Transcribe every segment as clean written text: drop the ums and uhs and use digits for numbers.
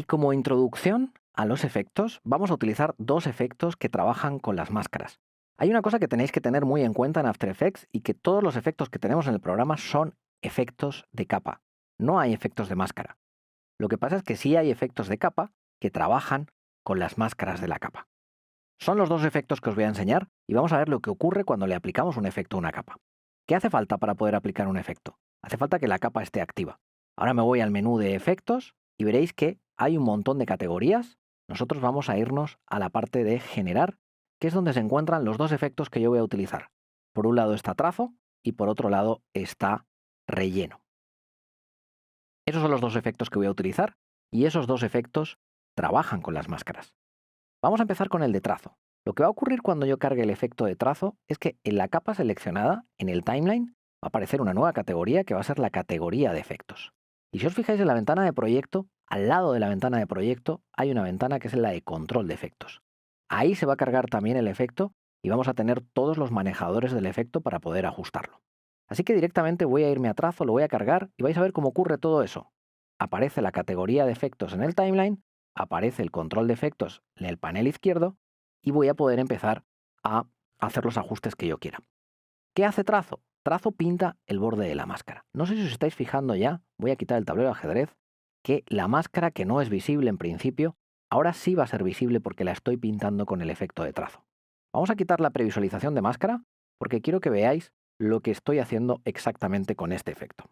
como introducción a los efectos, vamos a utilizar dos efectos que trabajan con las máscaras. Hay una cosa que tenéis que tener muy en cuenta en After Effects y que todos los efectos que tenemos en el programa son efectos de capa. No hay efectos de máscara. Lo que pasa es que sí hay efectos de capa que trabajan con las máscaras de la capa. Son los dos efectos que os voy a enseñar y vamos a ver lo que ocurre cuando le aplicamos un efecto a una capa. ¿Qué hace falta para poder aplicar un efecto? Hace falta que la capa esté activa. Ahora me voy al menú de efectos y veréis que hay un montón de categorías. Nosotros vamos a irnos a la parte de generar, que es donde se encuentran los dos efectos que yo voy a utilizar. Por un lado está trazo y por otro lado está relleno. Esos son los dos efectos que voy a utilizar y esos dos efectos trabajan con las máscaras. Vamos a empezar con el de trazo. Lo que va a ocurrir cuando yo cargue el efecto de trazo es que en la capa seleccionada, en el timeline, va a aparecer una nueva categoría que va a ser la categoría de efectos. Y si os fijáis en la ventana de proyecto, al lado de la ventana de proyecto hay una ventana que es la de control de efectos. Ahí se va a cargar también el efecto y vamos a tener todos los manejadores del efecto para poder ajustarlo. Así que directamente voy a irme a trazo, lo voy a cargar y vais a ver cómo ocurre todo eso. Aparece la categoría de efectos en el timeline, aparece el control de efectos en el panel izquierdo y voy a poder empezar a hacer los ajustes que yo quiera. ¿Qué hace trazo? Trazo pinta el borde de la máscara. No sé si os estáis fijando ya, voy a quitar el tablero de ajedrez, que la máscara que no es visible en principio, ahora sí va a ser visible porque la estoy pintando con el efecto de trazo. Vamos a quitar la previsualización de máscara porque quiero que veáis lo que estoy haciendo exactamente con este efecto.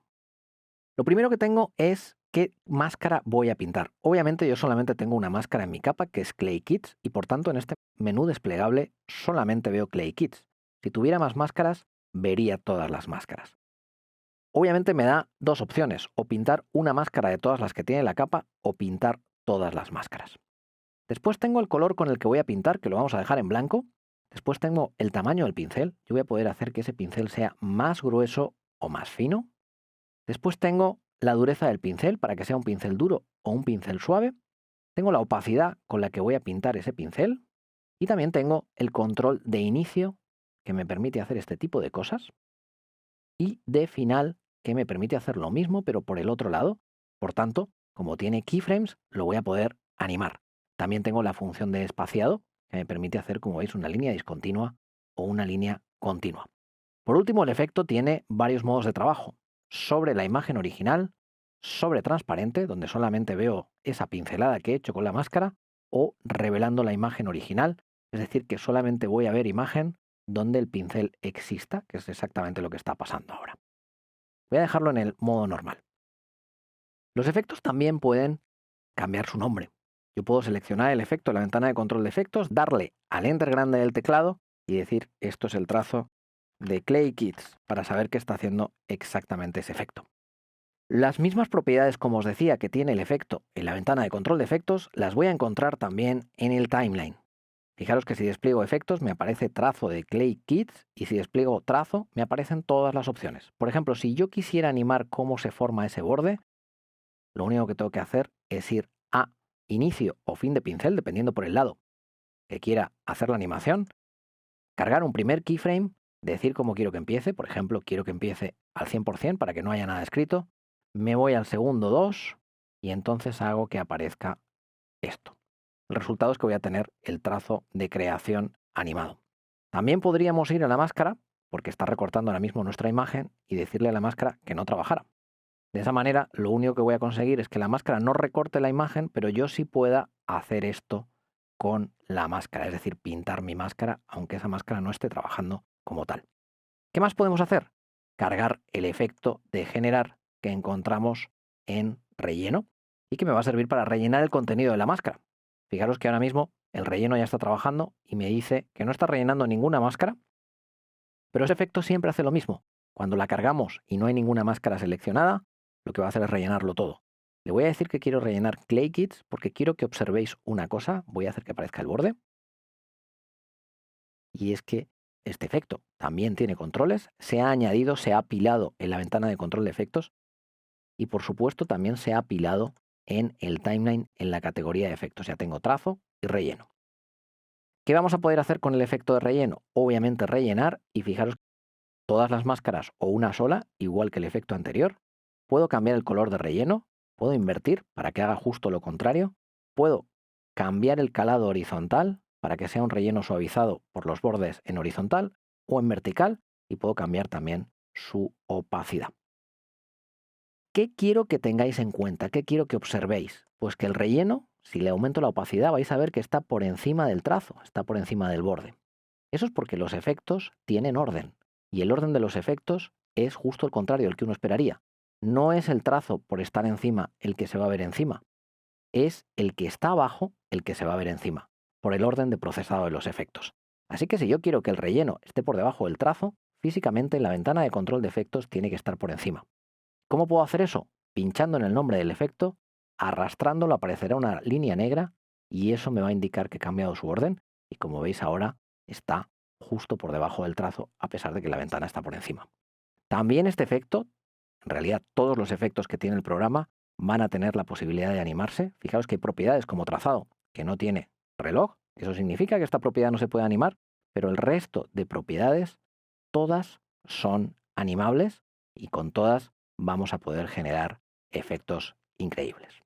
Lo primero que tengo es qué máscara voy a pintar. Obviamente yo solamente tengo una máscara en mi capa que es Clay Kits y por tanto en este menú desplegable solamente veo Clay Kits. Si tuviera más máscaras, vería todas las máscaras. Obviamente me da dos opciones, o pintar una máscara de todas las que tiene la capa o pintar todas las máscaras. Después tengo el color con el que voy a pintar, que lo vamos a dejar en blanco. Después tengo el tamaño del pincel. Yo voy a poder hacer que ese pincel sea más grueso o más fino. Después tengo la dureza del pincel para que sea un pincel duro o un pincel suave. Tengo la opacidad con la que voy a pintar ese pincel. Y también tengo el control de inicio que me permite hacer este tipo de cosas. Y de final que me permite hacer lo mismo pero por el otro lado. Por tanto, como tiene keyframes, lo voy a poder animar. También tengo la función de espaciado que me permite hacer, como veis, una línea discontinua o una línea continua. Por último, el efecto tiene varios modos de trabajo. Sobre la imagen original, sobre transparente, donde solamente veo esa pincelada que he hecho con la máscara, o revelando la imagen original, es decir, que solamente voy a ver imagen donde el pincel exista, que es exactamente lo que está pasando ahora. Voy a dejarlo en el modo normal. Los efectos también pueden cambiar su nombre. Yo puedo seleccionar el efecto en la ventana de control de efectos, darle al enter grande del teclado y decir esto es el trazo de Clay Kits para saber qué está haciendo exactamente ese efecto. Las mismas propiedades, como os decía, que tiene el efecto en la ventana de control de efectos, las voy a encontrar también en el timeline. Fijaros que si despliego efectos me aparece trazo de Clay Kits y si despliego trazo me aparecen todas las opciones. Por ejemplo, si yo quisiera animar cómo se forma ese borde, lo único que tengo que hacer es ir a inicio o fin de pincel, dependiendo por el lado que quiera hacer la animación, cargar un primer keyframe, decir cómo quiero que empiece, por ejemplo, quiero que empiece al 100% para que no haya nada escrito, me voy al segundo 2 y entonces hago que aparezca esto. El resultado es que voy a tener el trazo de creación animado. También podríamos ir a la máscara, porque está recortando ahora mismo nuestra imagen, y decirle a la máscara que no trabajara. De esa manera, lo único que voy a conseguir es que la máscara no recorte la imagen, pero yo sí pueda hacer esto con la máscara, es decir, pintar mi máscara, aunque esa máscara no esté trabajando como tal. ¿Qué más podemos hacer? Cargar el efecto de generar que encontramos en relleno y que me va a servir para rellenar el contenido de la máscara. Fijaros que ahora mismo el relleno ya está trabajando y me dice que no está rellenando ninguna máscara, pero ese efecto siempre hace lo mismo. Cuando la cargamos y no hay ninguna máscara seleccionada, lo que va a hacer es rellenarlo todo. Le voy a decir que quiero rellenar Clay Kits porque quiero que observéis una cosa. Voy a hacer que aparezca el borde. Y es que este efecto también tiene controles. Se ha añadido, se ha apilado en la ventana de control de efectos. Y por supuesto también se ha apilado en el timeline en la categoría de efectos. Ya tengo trazo y relleno. ¿Qué vamos a poder hacer con el efecto de relleno? Obviamente rellenar y fijaros todas las máscaras o una sola, igual que el efecto anterior. Puedo cambiar el color de relleno, puedo invertir para que haga justo lo contrario Puedo cambiar el calado horizontal para que sea un relleno suavizado por los bordes en horizontal o en vertical, y puedo cambiar también su opacidad. ¿Qué quiero que tengáis en cuenta? ¿Qué quiero que observéis? Pues que el relleno, si le aumento la opacidad, vais a ver que está por encima del trazo, está por encima del borde. Eso es porque los efectos tienen orden, y el orden de los efectos es justo el contrario del que uno esperaría. No es el trazo por estar encima el que se va a ver encima, es el que está abajo el que se va a ver encima, por el orden de procesado de los efectos. Así que si yo quiero que el relleno esté por debajo del trazo, físicamente la ventana de control de efectos tiene que estar por encima. ¿Cómo puedo hacer eso? Pinchando en el nombre del efecto, arrastrándolo aparecerá una línea negra y eso me va a indicar que he cambiado su orden y como veis ahora está justo por debajo del trazo a pesar de que la ventana está por encima. También este efecto, en realidad todos los efectos que tiene el programa van a tener la posibilidad de animarse. Fijaos que hay propiedades como trazado que no tiene reloj, eso significa que esta propiedad no se puede animar, pero el resto de propiedades todas son animables y con todas vamos a poder generar efectos increíbles.